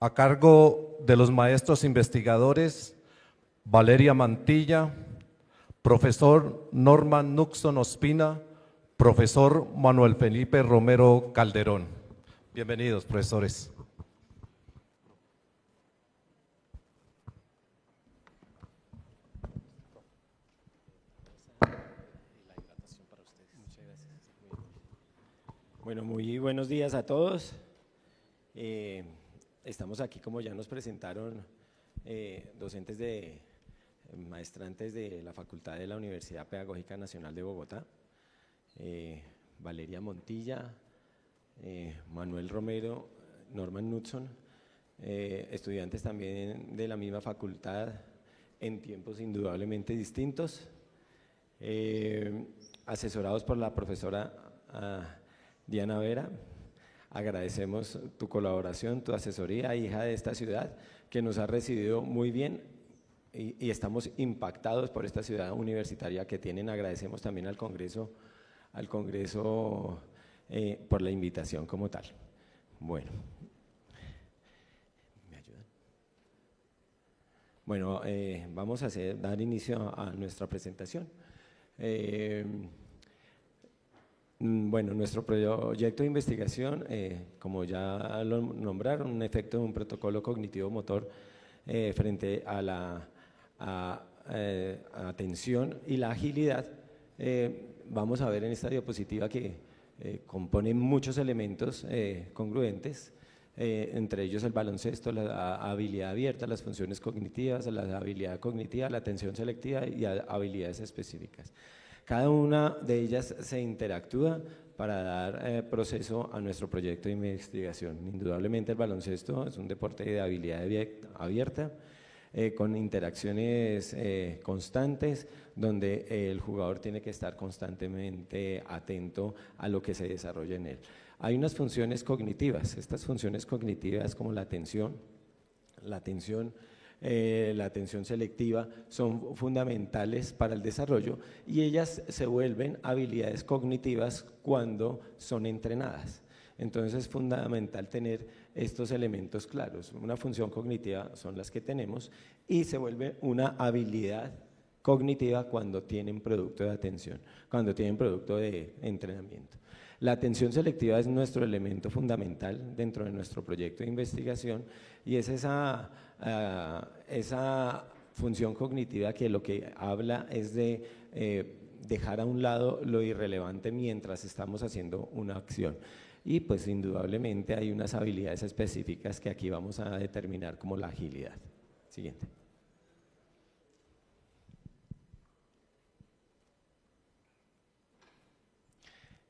a cargo de los maestros investigadores Valeria Mantilla, profesor Norman Nuxon Ospina, profesor Manuel Felipe Romero Calderón. Bienvenidos, profesores. Bueno, muy buenos días a todos. Estamos aquí, como ya nos presentaron, docentes maestrantes de la Facultad de la Universidad Pedagógica Nacional de Bogotá, Valeria Montilla, Manuel Romero, Norman Knudson, estudiantes también de la misma facultad en tiempos indudablemente distintos, asesorados por la profesora Diana Vera. Agradecemos tu colaboración, tu asesoría, hija de esta ciudad, que nos ha recibido muy bien y estamos impactados por esta ciudad universitaria que tienen. Agradecemos también al Congreso por la invitación como tal. Bueno, ¿me ayudan? Bueno, vamos a dar inicio a nuestra presentación. Bueno, nuestro proyecto de investigación, como ya lo nombraron, un efecto de un protocolo cognitivo-motor frente a la atención y la agilidad. Vamos a ver en esta diapositiva que compone muchos elementos congruentes, entre ellos el baloncesto, la habilidad abierta, las funciones cognitivas, la habilidad cognitiva, la atención selectiva y habilidades específicas. Cada una de ellas se interactúa para dar proceso a nuestro proyecto de investigación. Indudablemente el baloncesto es un deporte de habilidad abierta, con interacciones constantes, donde el jugador tiene que estar constantemente atento a lo que se desarrolla en él. Hay unas funciones cognitivas, estas funciones cognitivas como la atención selectiva son fundamentales para el desarrollo y ellas se vuelven habilidades cognitivas cuando son entrenadas. Entonces es fundamental tener estos elementos claros. Una función cognitiva son las que tenemos y se vuelve una habilidad cognitiva cuando tienen producto de atención, cuando tienen producto de entrenamiento. La atención selectiva es nuestro elemento fundamental dentro de nuestro proyecto de investigación y es esa función cognitiva que lo que habla es de dejar a un lado lo irrelevante mientras estamos haciendo una acción. Y pues indudablemente hay unas habilidades específicas que aquí vamos a determinar como la agilidad. Siguiente.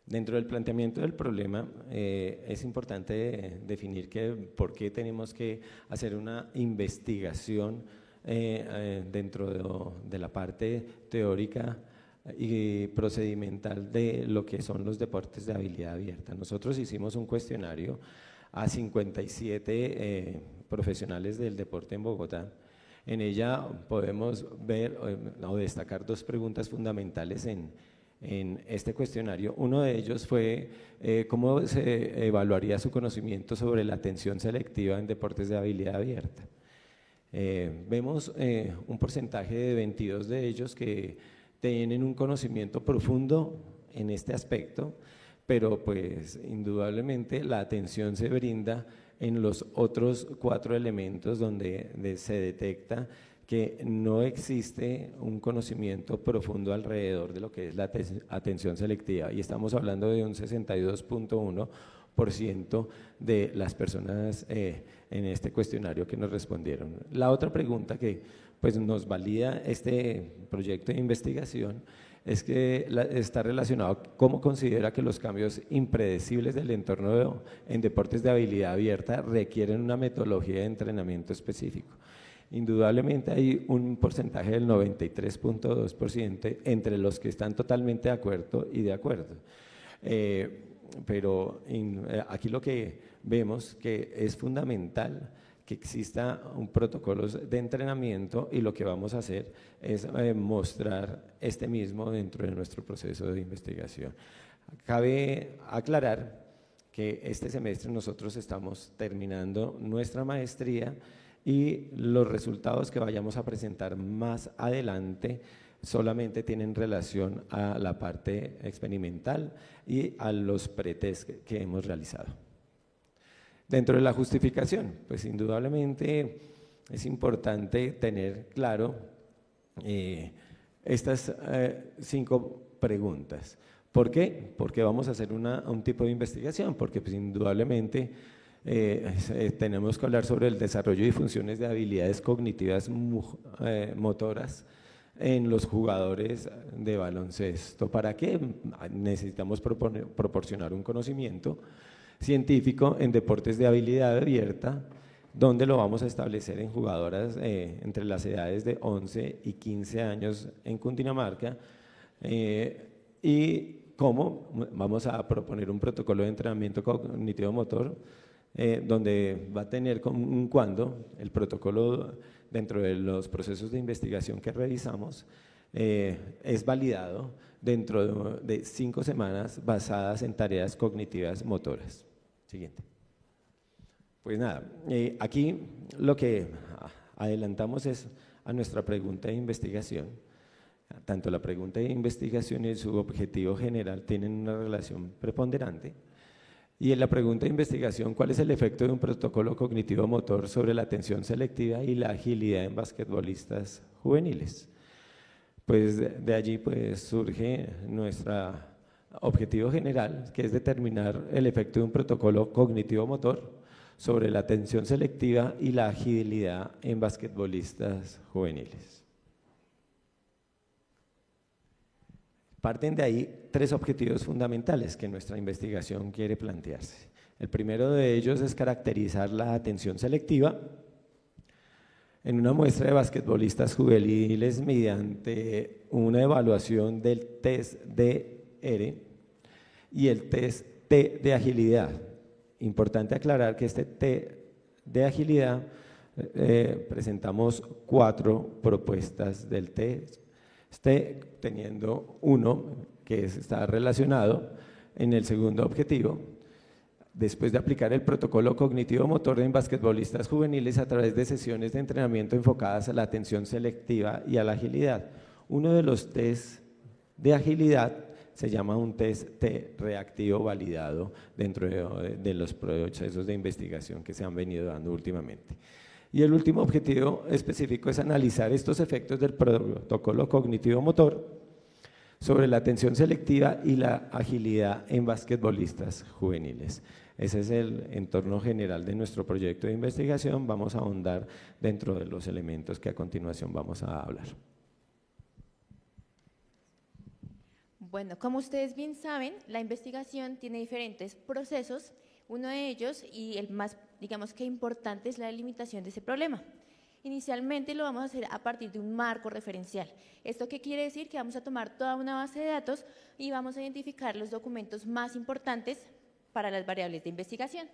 Dentro del planteamiento del problema es importante definir por qué tenemos que hacer una investigación dentro de la parte teórica y procedimental de lo que son los deportes de habilidad abierta. Nosotros hicimos un cuestionario a 57 profesionales del deporte en Bogotá. En ella podemos ver o destacar dos preguntas fundamentales en este cuestionario. Uno de ellos fue cómo se evaluaría su conocimiento sobre la atención selectiva en deportes de habilidad abierta. Vemos un porcentaje de 22 de ellos que tienen un conocimiento profundo en este aspecto, pero pues indudablemente la atención se brinda en los otros 4 elementos donde se detecta que no existe un conocimiento profundo alrededor de lo que es la atención selectiva y estamos hablando de un 62.1% de las personas en este cuestionario que nos respondieron. La otra pregunta que pues nos valida este proyecto de investigación es que está relacionado cómo considera que los cambios impredecibles del entorno en deportes de habilidad abierta requieren una metodología de entrenamiento específico. Indudablemente hay un porcentaje del 93.2% entre los que están totalmente de acuerdo y de acuerdo. Pero aquí lo que vemos que es fundamental que exista un protocolo de entrenamiento y lo que vamos a hacer es mostrar este mismo dentro de nuestro proceso de investigación. Cabe aclarar que este semestre nosotros estamos terminando nuestra maestría y los resultados que vayamos a presentar más adelante solamente tienen relación a la parte experimental y a los pretest que hemos realizado. Dentro de la justificación, pues indudablemente es importante tener claro estas 5 preguntas. ¿Por qué? Porque vamos a hacer un tipo de investigación, porque pues indudablemente tenemos que hablar sobre el desarrollo y funciones de habilidades cognitivas motoras en los jugadores de baloncesto. ¿Para qué? Necesitamos proporcionar un conocimiento científico en deportes de habilidad abierta, donde lo vamos a establecer en jugadoras entre las edades de 11 y 15 años en Cundinamarca, y cómo vamos a proponer un protocolo de entrenamiento cognitivo-motor, donde va a tener cuando el protocolo dentro de los procesos de investigación que revisamos es validado dentro de 5 semanas basadas en tareas cognitivas motoras. Siguiente. Pues nada, aquí lo que adelantamos es a nuestra pregunta de investigación. Tanto la pregunta de investigación y su objetivo general tienen una relación preponderante. Y en la pregunta de investigación, ¿cuál es el efecto de un protocolo cognitivo-motor sobre la atención selectiva y la agilidad en basquetbolistas juveniles? Pues de allí pues surge nuestro objetivo general, que es determinar el efecto de un protocolo cognitivo-motor sobre la atención selectiva y la agilidad en basquetbolistas juveniles. Parten de ahí 3 objetivos fundamentales que nuestra investigación quiere plantearse. El primero de ellos es caracterizar la atención selectiva en una muestra de basquetbolistas juveniles mediante una evaluación del test DR y el test T de agilidad. Importante aclarar que este T de agilidad presentamos 4 propuestas del test, teniendo uno que está relacionado en el segundo objetivo, después de aplicar el protocolo cognitivo-motor en basquetbolistas juveniles a través de sesiones de entrenamiento enfocadas a la atención selectiva y a la agilidad. Uno de los test de agilidad se llama un test T reactivo validado dentro de los procesos de investigación que se han venido dando últimamente. Y el último objetivo específico es analizar estos efectos del protocolo cognitivo-motor sobre la atención selectiva y la agilidad en basquetbolistas juveniles. Ese es el entorno general de nuestro proyecto de investigación. Vamos a ahondar dentro de los elementos que a continuación vamos a hablar. Bueno, como ustedes bien saben, la investigación tiene diferentes procesos. Uno de ellos, y el más, digamos que importante, es la delimitación de ese problema. Inicialmente lo vamos a hacer a partir de un marco referencial. ¿Esto qué quiere decir? Que vamos a tomar toda una base de datos y vamos a identificar los documentos más importantes para las variables de investigación.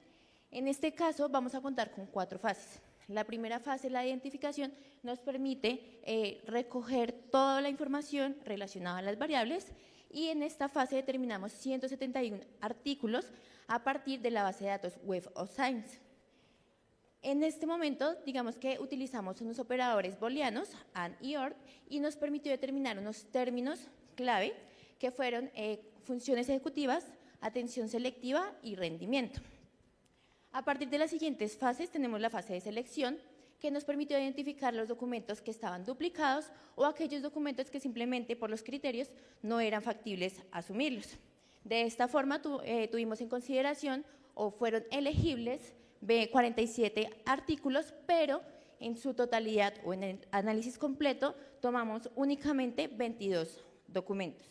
En este caso vamos a contar con 4 fases. La primera fase, la identificación, nos permite recoger toda la información relacionada a las variables, y en esta fase determinamos 171 artículos a partir de la base de datos Web of Science. En este momento, digamos que utilizamos unos operadores booleanos, AND y OR, y nos permitió determinar unos términos clave que fueron funciones ejecutivas, atención selectiva y rendimiento. A partir de las siguientes fases tenemos la fase de selección, que nos permitió identificar los documentos que estaban duplicados o aquellos documentos que simplemente por los criterios no eran factibles asumirlos. De esta forma tuvimos en consideración o fueron elegibles 47 artículos, pero en su totalidad o en el análisis completo tomamos únicamente 22 documentos.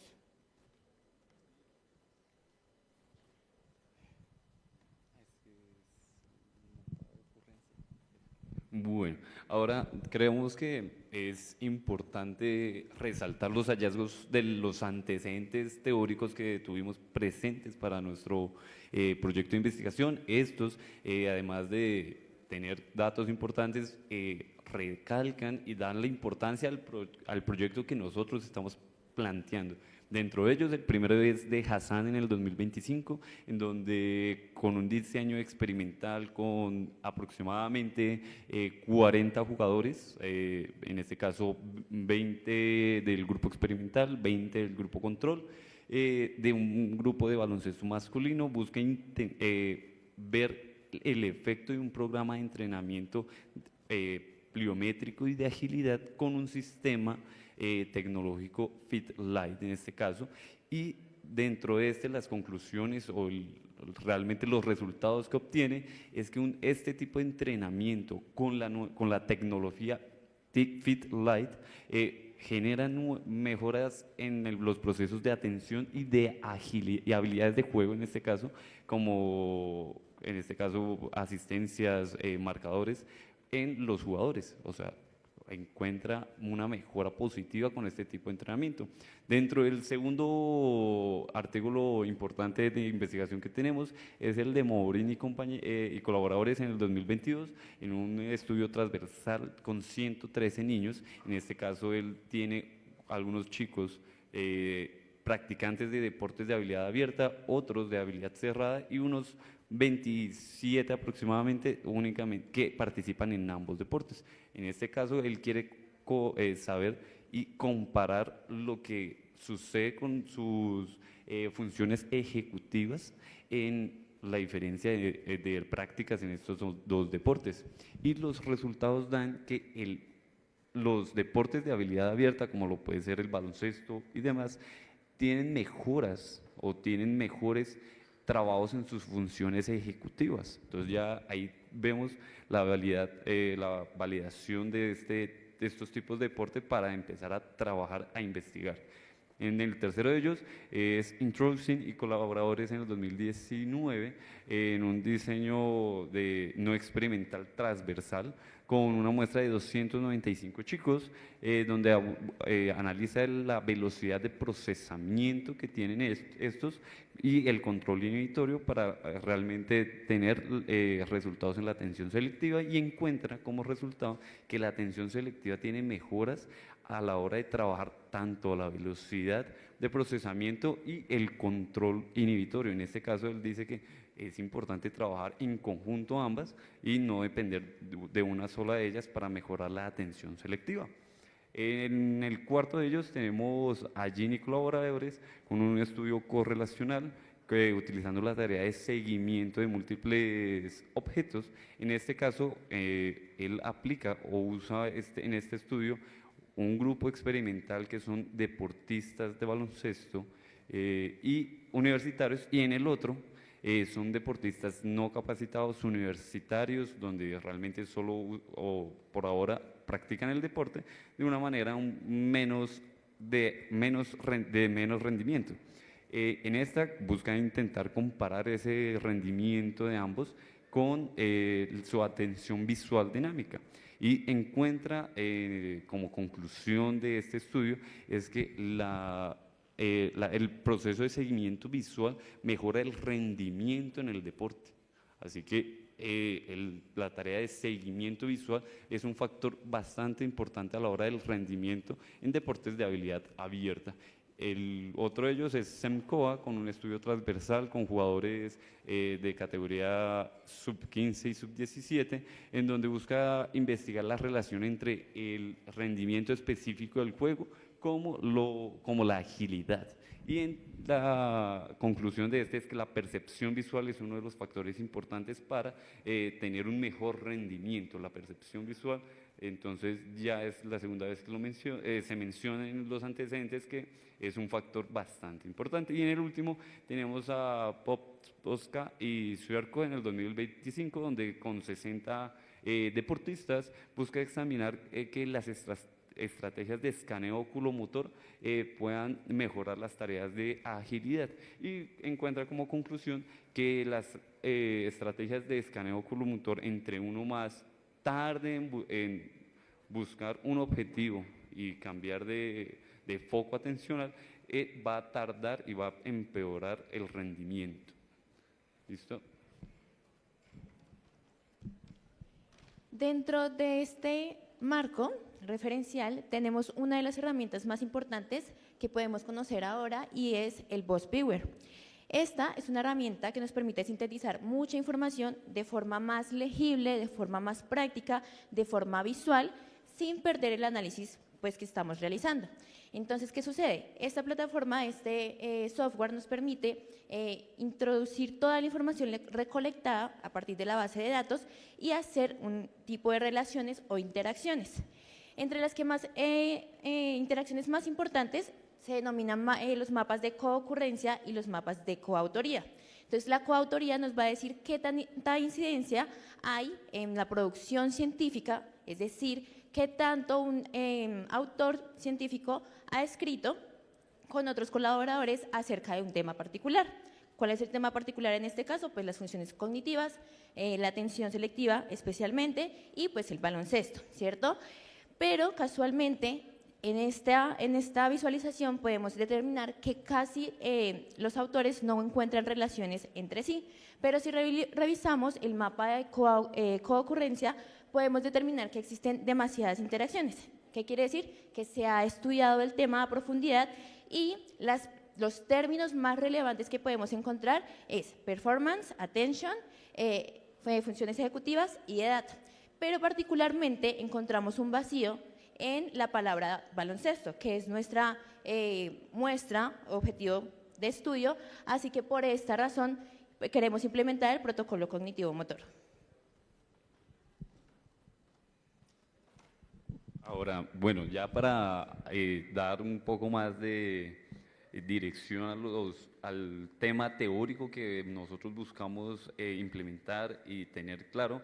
Bueno, ahora creemos que es importante resaltar los hallazgos de los antecedentes teóricos que tuvimos presentes para nuestro proyecto de investigación. Estos, además de tener datos importantes, recalcan y dan la importancia al proyecto que nosotros estamos planteando. Dentro de ellos, el primero es de Hassan en el 2025, en donde con un diseño experimental con aproximadamente 40 jugadores, en este caso 20 del grupo experimental, 20 del grupo control, de un grupo de baloncesto masculino, busca ver el efecto de un programa de entrenamiento pliométrico y de agilidad con un sistema tecnológico Fit Light en este caso, y dentro de las conclusiones o realmente los resultados que obtiene es que este tipo de entrenamiento con la tecnología Fit Light generan mejoras en los procesos de atención y de agilidad y habilidades de juego en este caso, como en este caso asistencias, marcadores en los jugadores, o sea, encuentra una mejora positiva con este tipo de entrenamiento. Dentro del segundo artículo importante de investigación que tenemos es el de Morin y colaboradores en el 2022 en un estudio transversal con 113 niños. En este caso él tiene algunos chicos practicantes de deportes de habilidad abierta, otros de habilidad cerrada y unos 27 aproximadamente únicamente que participan en ambos deportes. En este caso, él quiere saber y comparar lo que sucede con sus funciones ejecutivas en la diferencia de prácticas en estos dos deportes. Y los resultados dan que los deportes de habilidad abierta, como lo puede ser el baloncesto y demás, tienen mejoras o tienen mejores trabajos en sus funciones ejecutivas. Entonces ya ahí vemos la validación de estos tipos de deporte para empezar a trabajar, a investigar. En el tercero de ellos es Introducing y colaboradores en el 2019 en un diseño no experimental transversal con una muestra de 295 chicos donde analiza la velocidad de procesamiento que tienen estos y el control inhibitorio para realmente tener resultados en la atención selectiva, y encuentra como resultado que la atención selectiva tiene mejoras a la hora de trabajar tanto la velocidad de procesamiento y el control inhibitorio. En este caso él dice que es importante trabajar en conjunto ambas y no depender de una sola de ellas para mejorar la atención selectiva. En el cuarto de ellos tenemos a Gini y colaboradores con un estudio correlacional utilizando la tarea de seguimiento de múltiples objetos. En este caso, él aplica o usa en este estudio un grupo experimental que son deportistas de baloncesto y universitarios, y en el otro son deportistas no capacitados universitarios, donde realmente solo o por ahora practican el deporte de una manera de menos rendimiento. En esta buscan intentar comparar ese rendimiento de ambos con su atención visual dinámica, y encuentra como conclusión de este estudio es que el proceso de seguimiento visual mejora el rendimiento en el deporte. Así que la tarea de seguimiento visual es un factor bastante importante a la hora del rendimiento en deportes de habilidad abierta. El otro de ellos es SEMCOA, con un estudio transversal con jugadores de categoría sub-15 y sub-17, en donde busca investigar la relación entre el rendimiento específico del juego como la agilidad. Y en la conclusión de es que la percepción visual es uno de los factores importantes para tener un mejor rendimiento. La percepción visual, entonces ya es la segunda vez que se menciona en los antecedentes que es un factor bastante importante. Y en el último tenemos a Popowska y Suerco en el 2025, donde con 60 deportistas busca examinar que las estrategias de escaneo oculomotor puedan mejorar las tareas de agilidad, y encuentra como conclusión que las estrategias de escaneo oculomotor, entre uno más tarde en buscar un objetivo y cambiar de foco atencional, va a tardar y va a empeorar el rendimiento. ¿Listo? Dentro de este marco referencial tenemos una de las herramientas más importantes, que podemos conocer ahora y es el Boss Viewer. Esta es una herramienta que nos permite sintetizar mucha información de forma más legible, de forma más práctica, de forma visual, sin perder el análisis pues, que estamos realizando. Entonces, ¿qué sucede? Esta plataforma, este software nos permite introducir toda la información recolectada a partir de la base de datos y hacer un tipo de relaciones o interacciones. Entre las que más interacciones más importantes se denominan los mapas de coocurrencia y los mapas de coautoría. Entonces, la coautoría nos va a decir qué tanta incidencia hay en la producción científica, es decir, qué tanto un autor científico ha escrito con otros colaboradores acerca de un tema particular. ¿Cuál es el tema particular en este caso? Pues las funciones cognitivas, la atención selectiva especialmente y pues el baloncesto, ¿cierto? Pero casualmente en esta visualización podemos determinar que casi los autores no encuentran relaciones entre sí, pero si revisamos el mapa de coocurrencia podemos determinar que existen demasiadas interacciones. ¿Qué quiere decir? Que se ha estudiado el tema a profundidad y los términos más relevantes que podemos encontrar es performance, attention, funciones ejecutivas y edad. Pero particularmente encontramos un vacío en la palabra baloncesto, que es nuestra muestra, objetivo de estudio, así que por esta razón queremos implementar el protocolo cognitivo-motor. Ahora, bueno, ya para dar un poco más de dirección al tema teórico que nosotros buscamos implementar y tener claro,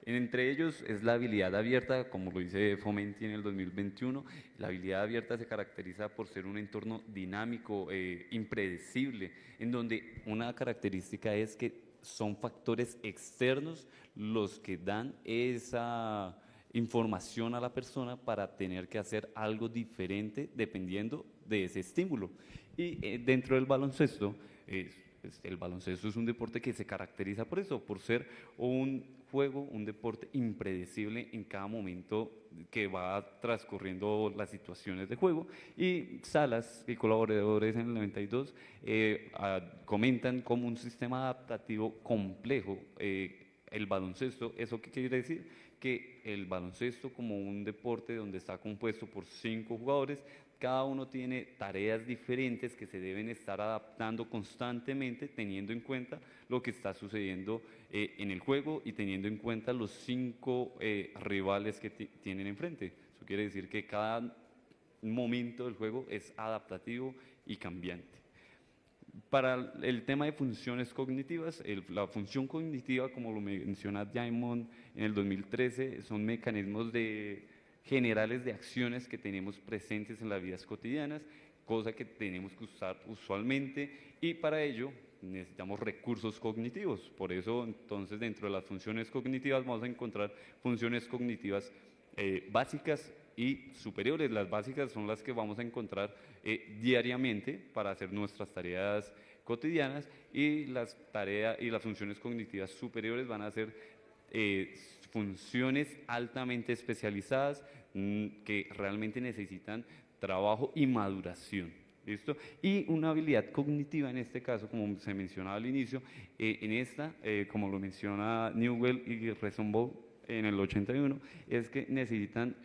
entre ellos es la habilidad abierta, como lo dice Fomenti en el 2021. La habilidad abierta se caracteriza por ser un entorno dinámico, impredecible, en donde una característica es que son factores externos los que dan esa información a la persona para tener que hacer algo diferente dependiendo de ese estímulo. Y dentro del baloncesto, el baloncesto es un deporte que se caracteriza por eso, por ser un juego, un deporte impredecible en cada momento que va transcurriendo las situaciones de juego. Y Salas y colaboradores en el 92 comentan como un sistema adaptativo complejo el baloncesto. ¿Eso qué quiere decir? Que el baloncesto, como un deporte donde está compuesto por 5 jugadores, cada uno tiene tareas diferentes que se deben estar adaptando constantemente, teniendo en cuenta lo que está sucediendo en el juego y teniendo en cuenta los 5 rivales que tienen enfrente. Eso quiere decir que cada momento del juego es adaptativo y cambiante. Para el tema de funciones cognitivas, la función cognitiva, como lo menciona Diamond en el 2013, son mecanismos generales de acciones que tenemos presentes en las vidas cotidianas, cosa que tenemos que usar usualmente, y para ello necesitamos recursos cognitivos. Por eso, entonces, dentro de las funciones cognitivas vamos a encontrar funciones cognitivas básicas y superiores. Las básicas son las que vamos a encontrar diariamente para hacer nuestras tareas cotidianas, y las funciones cognitivas superiores van a ser funciones altamente especializadas que realmente necesitan trabajo y maduración. ¿Listo? Y una habilidad cognitiva en este caso, como se mencionaba al inicio, como lo menciona Newell y Resonbow en el 81, es que necesitan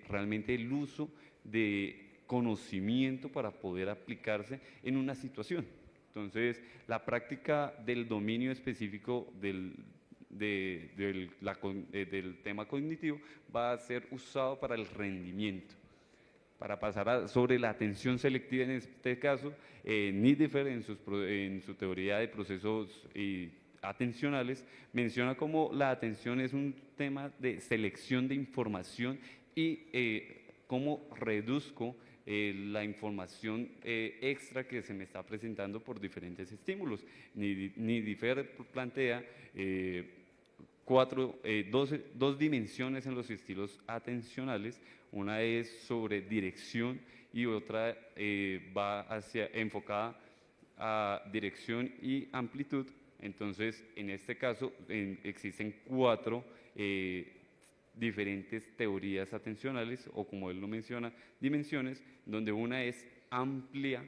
realmente el uso de conocimiento para poder aplicarse en una situación. Entonces, la práctica del dominio específico del tema cognitivo va a ser usado para el rendimiento. Para pasar sobre la atención selectiva en este caso, Niedifer en su teoría de procesos atencionales menciona cómo la atención es un tema de selección de información y cómo reduzco la información extra que se me está presentando por diferentes estímulos. Niedifer plantea dos dimensiones en los estilos atencionales. Una es sobre dirección y otra va enfocada a dirección y amplitud. Entonces, en este caso, existen 4 diferentes teorías atencionales, o como él lo menciona, dimensiones, donde una es amplia,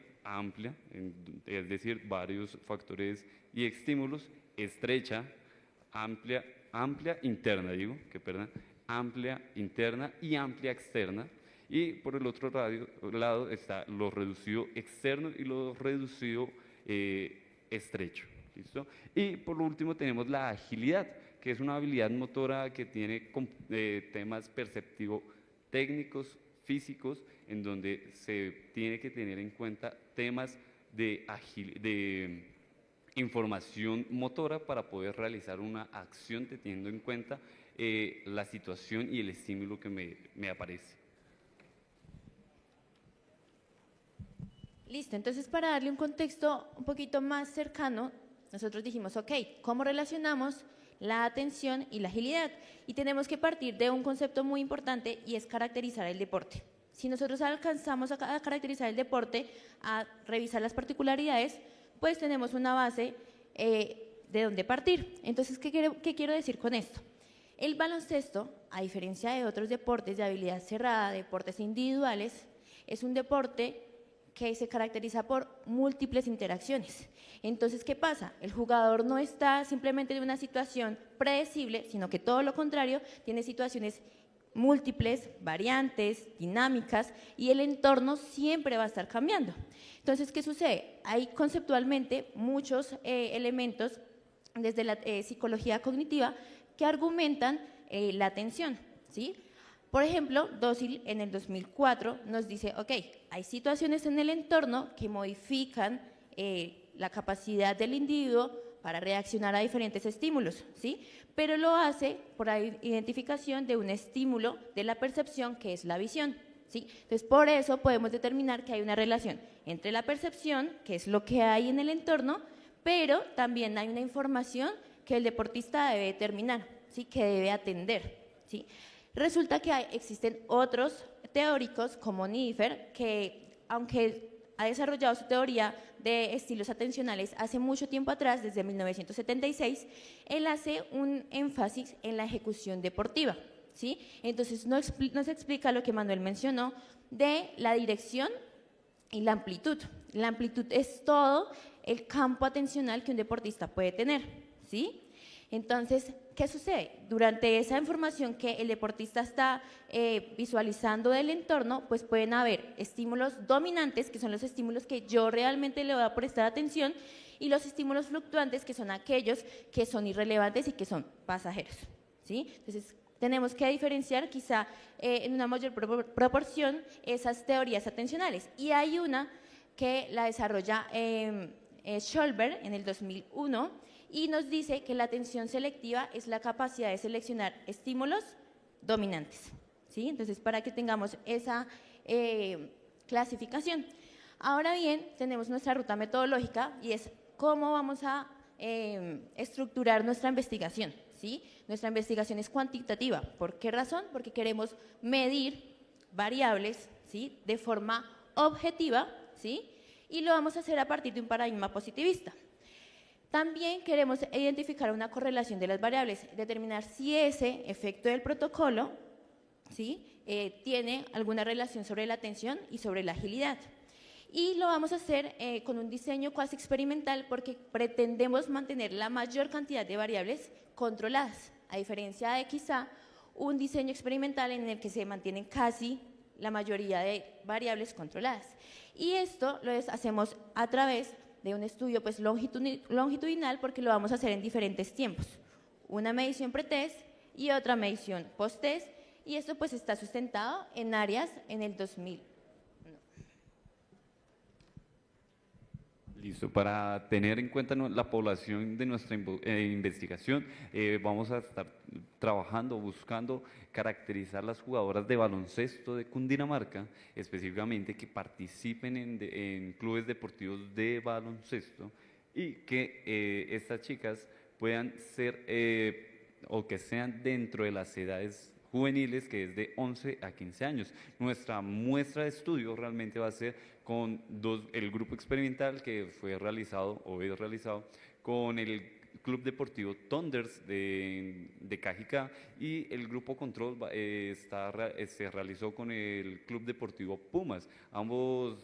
es decir, varios factores y estímulos, estrecha, amplia interna, amplia interna y amplia externa. Y por el otro lado está lo reducido externo y lo reducido estrecho. ¿Listo? Y por último tenemos la agilidad, que es una habilidad motora que tiene temas perceptivo-técnicos, físicos, en donde se tiene que tener en cuenta temas de información motora para poder realizar una acción teniendo en cuenta la situación y el estímulo que me aparece. Listo, entonces para darle un contexto un poquito más cercano, nosotros dijimos, ok, ¿cómo relacionamos la atención y la agilidad? Y tenemos que partir de un concepto muy importante y es caracterizar el deporte. Si nosotros alcanzamos a caracterizar el deporte, a revisar las particularidades, pues tenemos una base de donde partir. Entonces, ¿qué quiero decir con esto? El baloncesto, a diferencia de otros deportes de habilidad cerrada, deportes individuales, es un deporte que se caracteriza por múltiples interacciones. Entonces, ¿qué pasa? El jugador no está simplemente en una situación predecible, sino que todo lo contrario, tiene situaciones múltiples, variantes, dinámicas, y el entorno siempre va a estar cambiando. Entonces, ¿qué sucede? Hay conceptualmente muchos elementos desde la psicología cognitiva que argumentan la atención, ¿sí? Por ejemplo, Dócil en el 2004 nos dice, ok, hay situaciones en el entorno que modifican la capacidad del individuo para reaccionar a diferentes estímulos, ¿sí? Pero lo hace por la identificación de un estímulo de la percepción que es la visión, ¿sí? Entonces, por eso podemos determinar que hay una relación entre la percepción, que es lo que hay en el entorno, pero también hay una información que el deportista debe determinar, ¿sí? Que debe atender, ¿sí? Resulta que existen otros teóricos como Nifer, que aunque ha desarrollado su teoría de estilos atencionales hace mucho tiempo atrás, desde 1976, él hace un énfasis en la ejecución deportiva, ¿sí? Entonces nos explica lo que Manuel mencionó de la dirección y la amplitud. La amplitud es todo el campo atencional que un deportista puede tener, ¿sí? Entonces, ¿qué sucede? Durante esa información que el deportista está visualizando del entorno, pues pueden haber estímulos dominantes, que son los estímulos que yo realmente le voy a prestar atención, y los estímulos fluctuantes, que son aquellos que son irrelevantes y que son pasajeros, ¿sí? Entonces, tenemos que diferenciar quizá en una mayor proporción esas teorías atencionales. Y hay una que la desarrolla Schoenberg en el 2001, y nos dice que la atención selectiva es la capacidad de seleccionar estímulos dominantes, ¿sí? Entonces, para que tengamos esa clasificación. Ahora bien, tenemos nuestra ruta metodológica y es cómo vamos a estructurar nuestra investigación, ¿sí? Nuestra investigación es cuantitativa. ¿Por qué razón? Porque queremos medir variables, ¿sí? De forma objetiva, ¿sí? Y lo vamos a hacer a partir de un paradigma positivista. También queremos identificar una correlación de las variables, determinar si ese efecto del protocolo, ¿sí? Tiene alguna relación sobre la atención y sobre la agilidad. Y lo vamos a hacer con un diseño cuasi experimental porque pretendemos mantener la mayor cantidad de variables controladas, a diferencia de quizá un diseño experimental en el que se mantienen casi la mayoría de variables controladas. Y esto lo hacemos a través de un estudio pues longitudinal porque lo vamos a hacer en diferentes tiempos. Una medición pretest y otra medición posttest, y esto pues está sustentado en áreas en el 2000. Listo, para tener en cuenta la población de nuestra investigación, vamos a estar trabajando, buscando caracterizar las jugadoras de baloncesto de Cundinamarca, específicamente que participen en clubes deportivos de baloncesto y que estas chicas puedan ser o que sean dentro de las edades juveniles, que es de 11 a 15 años. Nuestra muestra de estudio realmente va a ser con el grupo experimental que fue realizado o es realizado con Club Deportivo Thunders de Cajicá, y el grupo control se realizó con el Club Deportivo Pumas. Ambos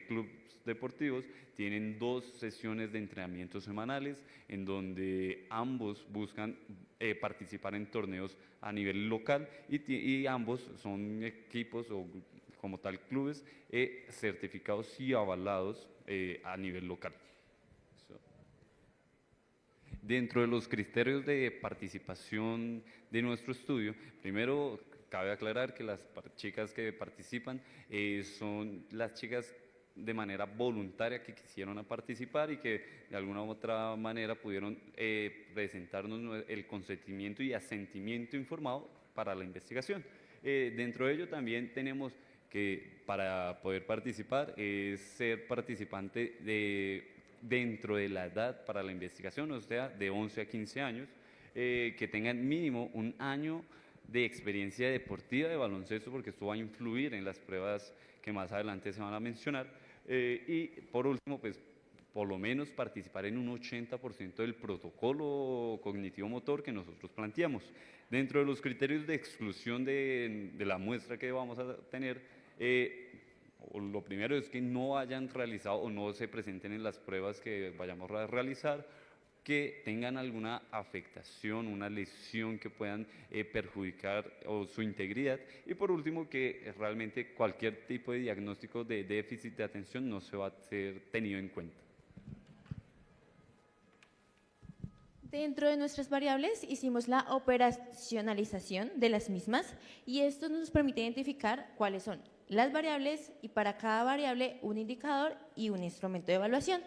clubes deportivos tienen 2 sesiones de entrenamiento semanales en donde ambos buscan participar en torneos a nivel local, y ambos son equipos o como tal clubes certificados y avalados a nivel local. Dentro de los criterios de participación de nuestro estudio, primero cabe aclarar que las chicas que participan son las chicas de manera voluntaria que quisieron participar y que de alguna u otra manera pudieron presentarnos el consentimiento y asentimiento informado para la investigación. Dentro de ello también tenemos que para poder participar es ser participante dentro de la edad para la investigación, o sea, de 11 a 15 años, que tengan mínimo 1 año de experiencia deportiva de baloncesto, porque esto va a influir en las pruebas que más adelante se van a mencionar, y por último, pues por lo menos participar en un 80% del protocolo cognitivo-motor que nosotros planteamos. Dentro de los criterios de exclusión de la muestra que vamos a tener, lo primero es que no hayan realizado o no se presenten en las pruebas que vayamos a realizar, que tengan alguna afectación, una lesión que puedan perjudicar su integridad, y por último que realmente cualquier tipo de diagnóstico de déficit de atención no se va a ser tenido en cuenta. Dentro de nuestras variables hicimos la operacionalización de las mismas, y esto nos permite identificar cuáles son las variables, y para cada variable un indicador y un instrumento de evaluación.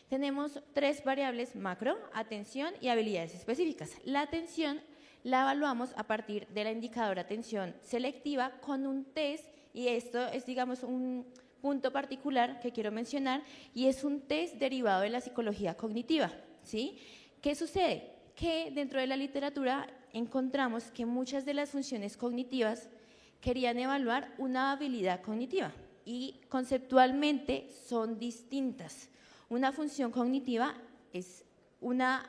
Tenemos 3 variables macro: atención y habilidades específicas. La atención la evaluamos a partir de la indicadora atención selectiva con un test, y esto es, digamos, un punto particular que quiero mencionar, y es un test derivado de la psicología cognitiva, ¿sí? ¿Qué sucede? Que dentro de la literatura encontramos que muchas de las funciones cognitivas querían evaluar una habilidad cognitiva, y conceptualmente son distintas. Una función cognitiva es una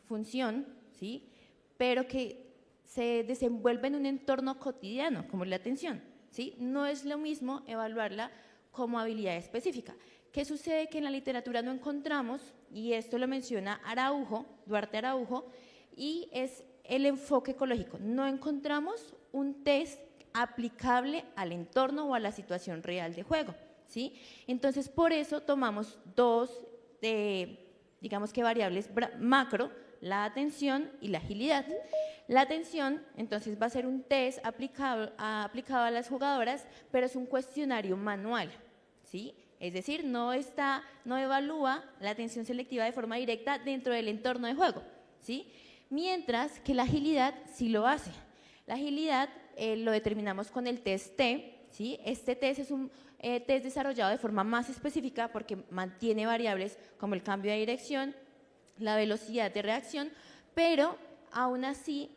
función, ¿sí?, pero que se desenvuelve en un entorno cotidiano, como la atención, ¿sí? No es lo mismo evaluarla como habilidad específica. ¿Qué sucede? Que en la literatura no encontramos, y esto lo menciona Duarte Araujo, y es el enfoque ecológico. No encontramos un test aplicable al entorno o a la situación real de juego, ¿sí? Entonces, por eso tomamos 2, digamos que variables macro: la atención y la agilidad. La atención, entonces, va a ser un test aplicado a las jugadoras, pero es un cuestionario manual, ¿sí? Es decir, no evalúa la atención selectiva de forma directa dentro del entorno de juego, ¿sí? Mientras que la agilidad sí lo hace. La agilidad lo determinamos con el test T, ¿sí? Este test es un test desarrollado de forma más específica porque mantiene variables como el cambio de dirección, la velocidad de reacción, pero aún así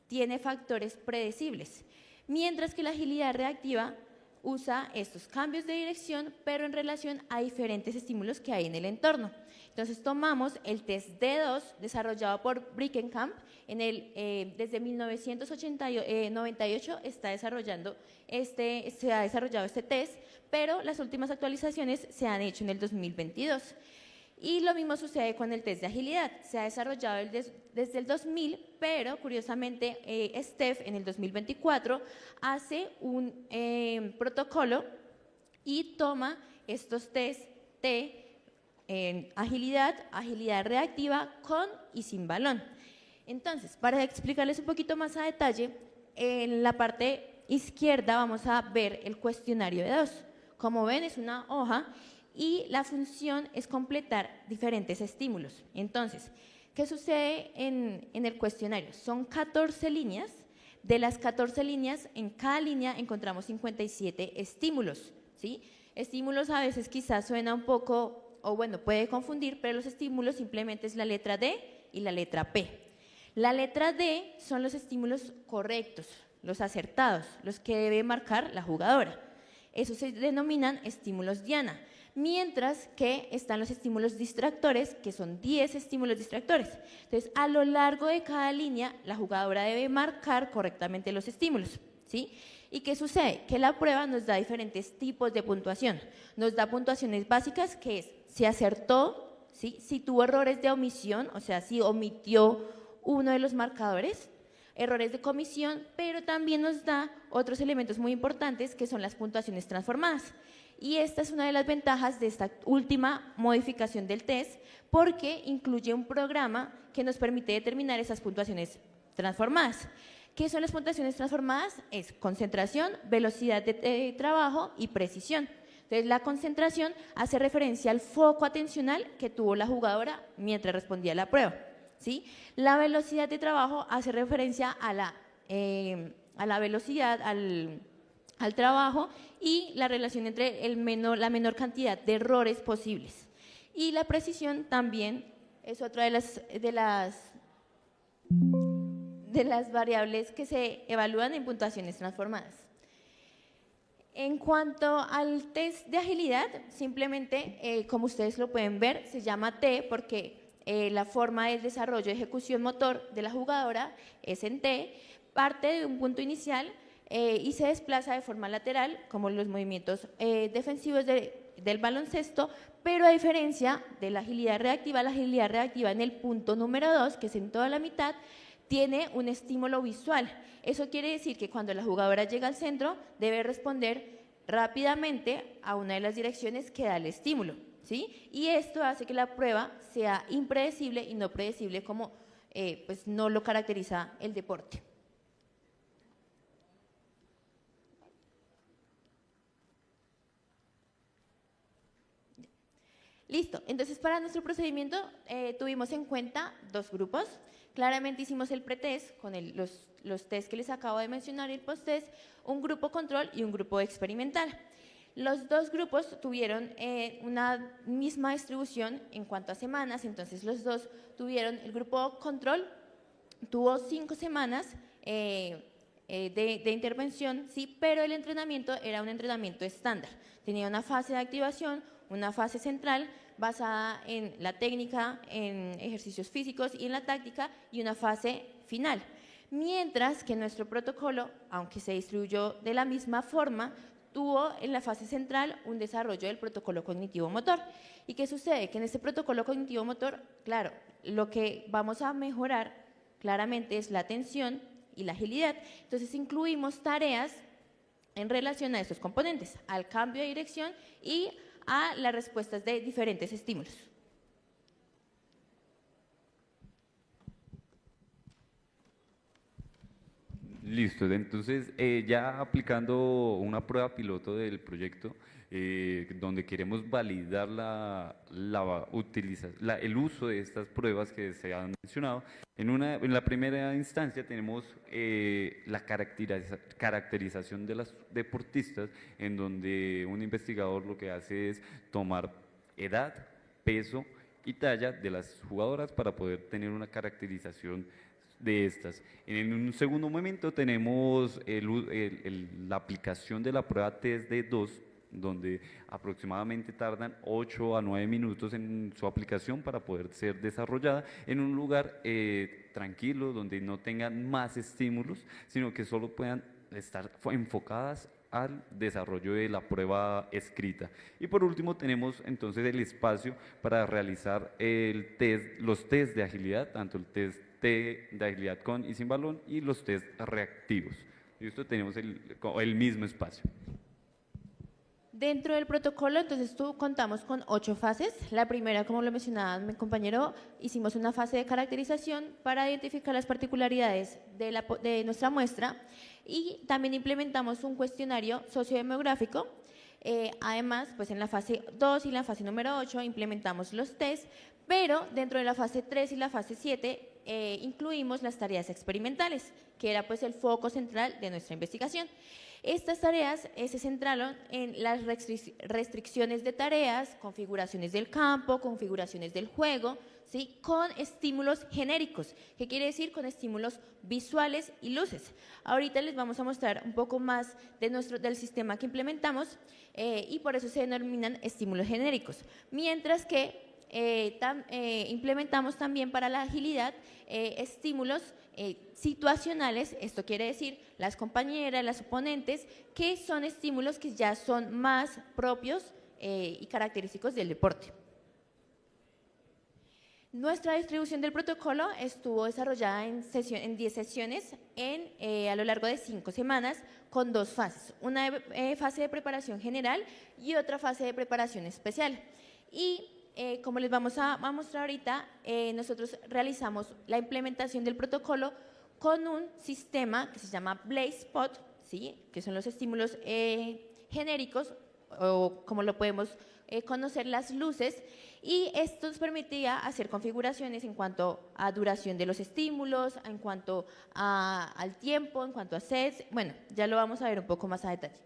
tiene factores predecibles. Mientras que la agilidad reactiva usa estos cambios de dirección, pero en relación a diferentes estímulos que hay en el entorno. Entonces tomamos el test D2 desarrollado por Brickenkamp desde 1998 se ha desarrollado este test, pero las últimas actualizaciones se han hecho en el 2022. Y lo mismo sucede con el test de agilidad. Se ha desarrollado desde el 2000, pero curiosamente Steph en el 2024 hace un protocolo y toma estos test T en agilidad reactiva con y sin balón. Entonces, para explicarles un poquito más a detalle, en la parte izquierda vamos a ver el cuestionario de 2. Como ven, es una hoja y la función es completar diferentes estímulos. Entonces, ¿qué sucede en el cuestionario? Son 14 líneas. De las 14 líneas, en cada línea encontramos 57 estímulos, ¿sí? Estímulos a veces quizás suena un poco, o bueno, puede confundir, pero los estímulos simplemente es la letra D y la letra P. La letra D son los estímulos correctos, los acertados, los que debe marcar la jugadora. Esos se denominan estímulos diana. mientras que están los estímulos distractores, que son 10 estímulos distractores. Entonces, a lo largo de cada línea, la jugadora debe marcar correctamente los estímulos, ¿sí? ¿Y qué sucede? Que la prueba nos da diferentes tipos de puntuación. Nos da puntuaciones básicas, que es si acertó, ¿sí? Si tuvo errores de omisión, o sea, si omitió uno de los marcadores, errores de comisión, pero también nos da otros elementos muy importantes, que son las puntuaciones transformadas. Y esta es una de las ventajas de esta última modificación del test, porque incluye un programa que nos permite determinar esas puntuaciones transformadas. ¿Qué son las puntuaciones transformadas? Es concentración, velocidad de trabajo y precisión. Entonces, la concentración hace referencia al foco atencional que tuvo la jugadora mientras respondía a la prueba, ¿sí? La velocidad de trabajo hace referencia a la velocidad, al trabajo, y la relación entre la menor cantidad de errores posibles. Y la precisión también es otra de las variables que se evalúan en puntuaciones transformadas. En cuanto al test de agilidad, simplemente, como ustedes lo pueden ver, se llama T porque la forma del desarrollo de ejecución motor de la jugadora es en T, parte de un punto inicial y se desplaza de forma lateral, como los movimientos defensivos del baloncesto, pero a diferencia de la agilidad reactiva en el punto número 2, que es en toda la mitad, tiene un estímulo visual. Eso quiere decir que cuando la jugadora llega al centro, debe responder rápidamente a una de las direcciones que da el estímulo, ¿sí? Y esto hace que la prueba sea impredecible y no predecible, como pues no lo caracteriza el deporte. Listo, entonces para nuestro procedimiento tuvimos en cuenta dos grupos. Claramente hicimos el pretest con los test que les acabo de mencionar y el posttest, un grupo control y un grupo experimental. Los dos grupos tuvieron una misma distribución en cuanto a semanas, entonces los dos tuvieron, el grupo control tuvo 5 semanas de intervención, sí, pero el entrenamiento era un entrenamiento estándar. Tenía una fase de activación, una fase central basada en la técnica, en ejercicios físicos y en la táctica, y una fase final. Mientras que nuestro protocolo, aunque se distribuyó de la misma forma, tuvo en la fase central un desarrollo del protocolo cognitivo-motor. ¿Y qué sucede? Que en este protocolo cognitivo-motor, claro, lo que vamos a mejorar claramente es la atención y la agilidad. Entonces incluimos tareas en relación a estos componentes, al cambio de dirección y a las respuestas de diferentes estímulos. Listo, entonces ya aplicando una prueba piloto del proyecto, donde queremos validar el uso de estas pruebas que se han mencionado. En la primera instancia tenemos la caracterización de las deportistas, en donde un investigador lo que hace es tomar edad, peso y talla de las jugadoras para poder tener una caracterización de estas. En un segundo momento tenemos la aplicación de la prueba test de 2, donde aproximadamente tardan 8 a 9 minutos en su aplicación para poder ser desarrollada en un lugar tranquilo, donde no tengan más estímulos, sino que solo puedan estar enfocadas al desarrollo de la prueba escrita. Y por último tenemos entonces el espacio para realizar los test de agilidad, tanto el test de agilidad con y sin balón y los test reactivos. Y esto tenemos el mismo espacio. Dentro del protocolo, entonces, contamos con 8 fases. La primera, como lo mencionaba mi compañero, hicimos una fase de caracterización para identificar las particularidades de nuestra muestra, y también implementamos un cuestionario sociodemográfico. Además, pues en la fase 2 y la fase número 8 implementamos los test, pero dentro de la fase 3 y la fase 7 incluimos las tareas experimentales, que era pues el foco central de nuestra investigación. Estas tareas se centraron en las restricciones de tareas, configuraciones del campo, configuraciones del juego, ¿sí? Con estímulos genéricos. ¿Qué quiere decir? Con estímulos visuales y luces. Ahorita les vamos a mostrar un poco más del sistema que implementamos y por eso se denominan estímulos genéricos. Mientras que implementamos también para la agilidad estímulos situacionales, esto quiere decir las compañeras, las oponentes, que son estímulos que ya son más propios y característicos del deporte. Nuestra distribución del protocolo estuvo desarrollada en 10 sesiones a lo largo de 5 semanas con 2 fases, una fase de preparación general y otra fase de preparación especial. Y como les vamos a mostrar ahorita, nosotros realizamos la implementación del protocolo con un sistema que se llama BlazePod, ¿sí? Que son los estímulos genéricos, o como lo podemos conocer, las luces, y esto nos permitía hacer configuraciones en cuanto a duración de los estímulos, en cuanto al tiempo, en cuanto a sets. Bueno, ya lo vamos a ver un poco más a detalle.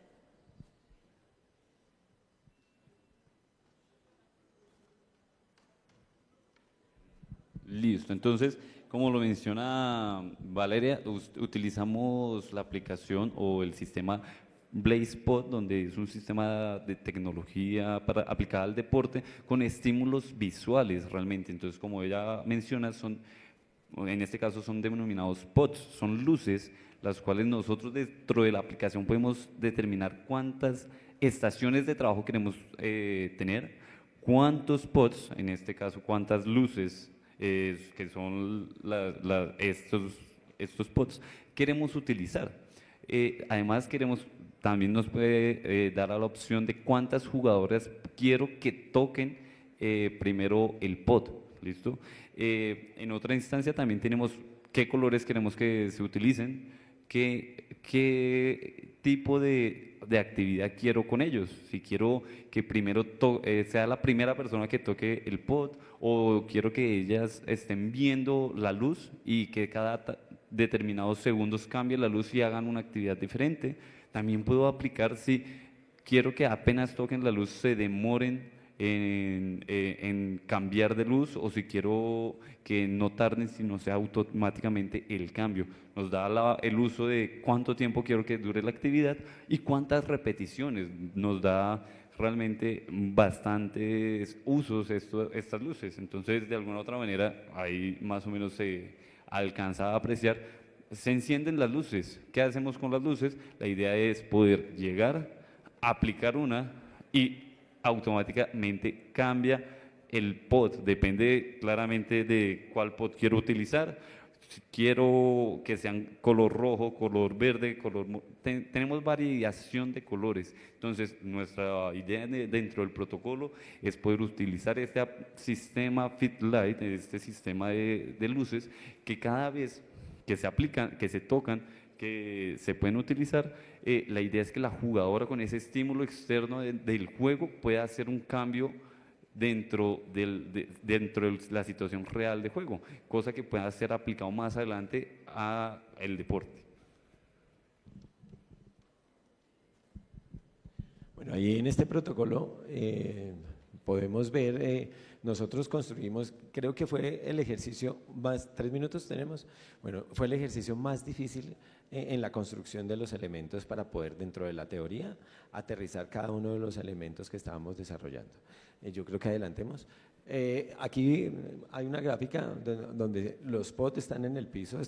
Listo, entonces, como lo menciona Valeria, utilizamos la aplicación o el sistema BlazePod, donde es un sistema de tecnología aplicada al deporte con estímulos visuales realmente. Entonces, como ella menciona, en este caso son denominados pods, son luces, las cuales nosotros dentro de la aplicación podemos determinar cuántas estaciones de trabajo queremos tener, cuántos pods, en este caso cuántas luces que son estos pods queremos utilizar. Además también nos puede dar a la opción de cuántas jugadoras quiero que toquen primero el pod, ¿listo? En otra instancia también tenemos qué colores queremos que se utilicen, qué tipo de actividad quiero con ellos, si quiero que primero sea la primera persona que toque el pod, o quiero que ellas estén viendo la luz y que cada determinados segundos cambie la luz y hagan una actividad diferente. También puedo aplicar si quiero que apenas toquen la luz se demoren en cambiar de luz, o si quiero que no tarden, sino sea automáticamente el cambio. Nos da el uso de cuánto tiempo quiero que dure la actividad y cuántas repeticiones. Nos da realmente bastantes usos estas luces. Entonces, de alguna u otra manera, ahí más o menos se alcanza a apreciar. Se encienden las luces. ¿Qué hacemos con las luces? La idea es poder llegar, aplicar una y automáticamente cambia el pod. Depende claramente de cuál pod quiero utilizar. Si quiero que sean color rojo, color verde, tenemos variación de colores. Entonces, nuestra idea dentro del protocolo es poder utilizar este sistema FitLight, este sistema de luces, que cada vez que se aplican, que se tocan, que se pueden utilizar, la idea es que la jugadora, con ese estímulo externo del juego, pueda hacer un cambio dentro de la situación real de juego, cosa que pueda ser aplicado más adelante al deporte. Bueno, ahí en este protocolo podemos ver, nosotros construimos, creo que fue el ejercicio más, 3 minutos tenemos, bueno, fue el ejercicio más difícil en la construcción de los elementos para poder, dentro de la teoría, aterrizar cada uno de los elementos que estábamos desarrollando. Yo creo que adelantemos. Aquí hay una gráfica donde los pods están en el piso,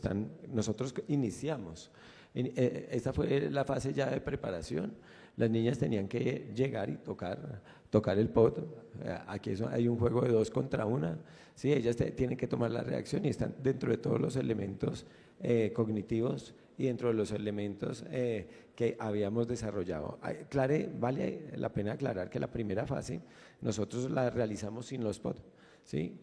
nosotros iniciamos. Esta fue la fase ya de preparación. Las niñas tenían que llegar y tocar el pod. Aquí hay un juego de 2 contra 1. Sí, ellas tienen que tomar la reacción y están dentro de todos los elementos cognitivos y dentro de los elementos que habíamos desarrollado. Vale la pena aclarar que la primera fase nosotros la realizamos sin los pod, ¿sí?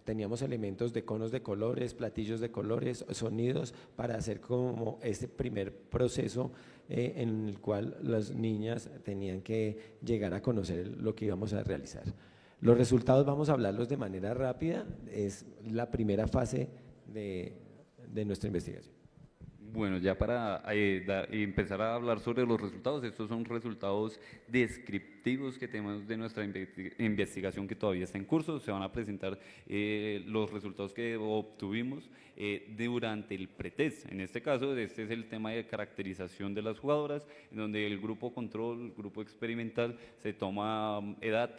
Teníamos elementos de conos de colores, platillos de colores, sonidos, para hacer como este primer proceso en el cual las niñas tenían que llegar a conocer lo que íbamos a realizar. Los resultados vamos a hablarlos de manera rápida, es la primera fase de nuestra investigación. Bueno, ya para empezar a hablar sobre los resultados, estos son resultados descriptivos que tenemos de nuestra investigación que todavía está en curso. Se van a presentar los resultados que obtuvimos durante el pretest. En este caso, este es el tema de caracterización de las jugadoras, en donde el grupo control, el grupo experimental, se toma edad,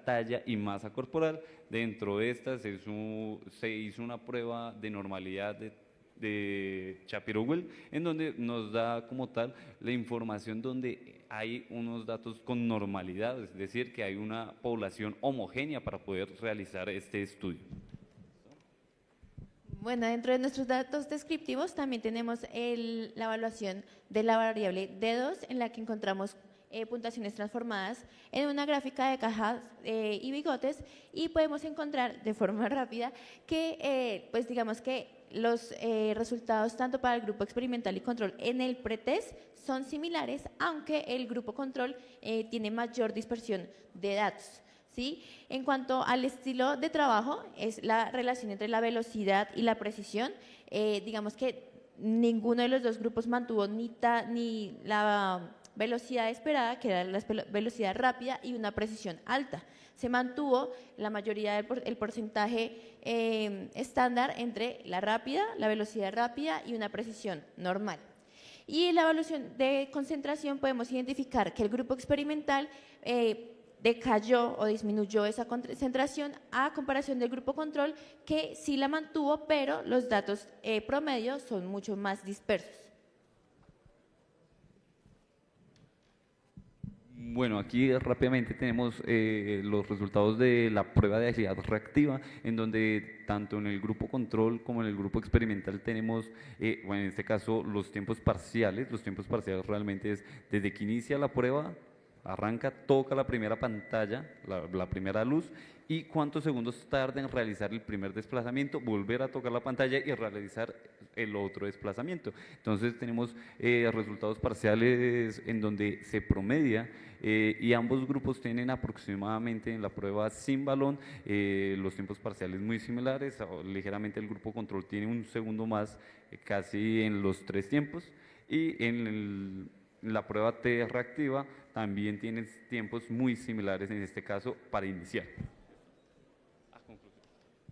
talla y masa corporal. Dentro de estas se hizo una prueba de normalidad de Shapiro-Wilk, en donde nos da como tal la información donde hay unos datos con normalidad, es decir, que hay una población homogénea para poder realizar este estudio. Bueno, dentro de nuestros datos descriptivos también tenemos la evaluación de la variable D2, en la que encontramos puntuaciones transformadas en una gráfica de cajas y bigotes, y podemos encontrar de forma rápida que, pues digamos que los resultados tanto para el grupo experimental y control en el pretest son similares, aunque el grupo control tiene mayor dispersión de datos, ¿sí? En cuanto al estilo de trabajo, es la relación entre la velocidad y la precisión. Digamos que ninguno de los dos grupos mantuvo ni la velocidad esperada, que era la velocidad rápida, y una precisión alta. Se mantuvo la mayoría del porcentaje estándar entre la rápida, la velocidad rápida y una precisión normal. Y en la evaluación de concentración podemos identificar que el grupo experimental decayó o disminuyó esa concentración a comparación del grupo control, que sí la mantuvo, pero los datos promedio son mucho más dispersos. Bueno, aquí rápidamente tenemos los resultados de la prueba de agilidad reactiva, en donde tanto en el grupo control como en el grupo experimental tenemos, bueno, en este caso, los tiempos parciales. Los tiempos parciales realmente es desde que inicia la prueba, arranca, toca la primera pantalla, la primera luz, y cuántos segundos tarda en realizar el primer desplazamiento, volver a tocar la pantalla y realizar el otro desplazamiento. Entonces tenemos resultados parciales en donde se promedia y ambos grupos tienen aproximadamente en la prueba sin balón los tiempos parciales muy similares. Ligeramente el grupo control tiene un segundo más, casi en los 3 tiempos, y en la prueba T reactiva también tiene tiempos muy similares, en este caso, para iniciar.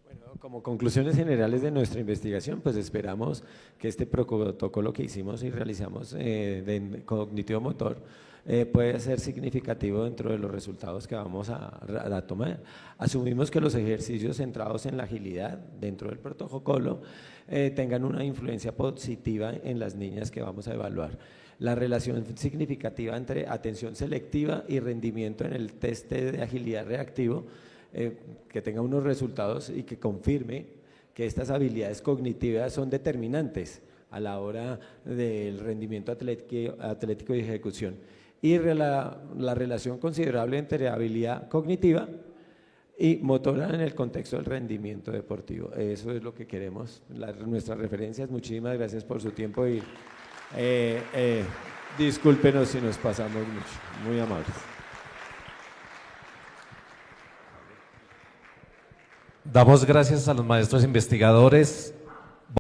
Bueno, como conclusiones generales de nuestra investigación, pues esperamos que este protocolo que hicimos y realizamos de cognitivo-motor puede ser significativo dentro de los resultados que vamos a tomar. Asumimos que los ejercicios centrados en la agilidad dentro del protocolo tengan una influencia positiva en las niñas que vamos a evaluar. La relación significativa entre atención selectiva y rendimiento en el test de agilidad reactivo, que tenga unos resultados y que confirme que estas habilidades cognitivas son determinantes a la hora del rendimiento atlético y ejecución. Y la relación considerable entre habilidad cognitiva y motora en el contexto del rendimiento deportivo. Eso es lo que queremos, nuestras referencias. Muchísimas gracias por su tiempo y discúlpenos si nos pasamos mucho, muy amables. Damos gracias a los maestros investigadores,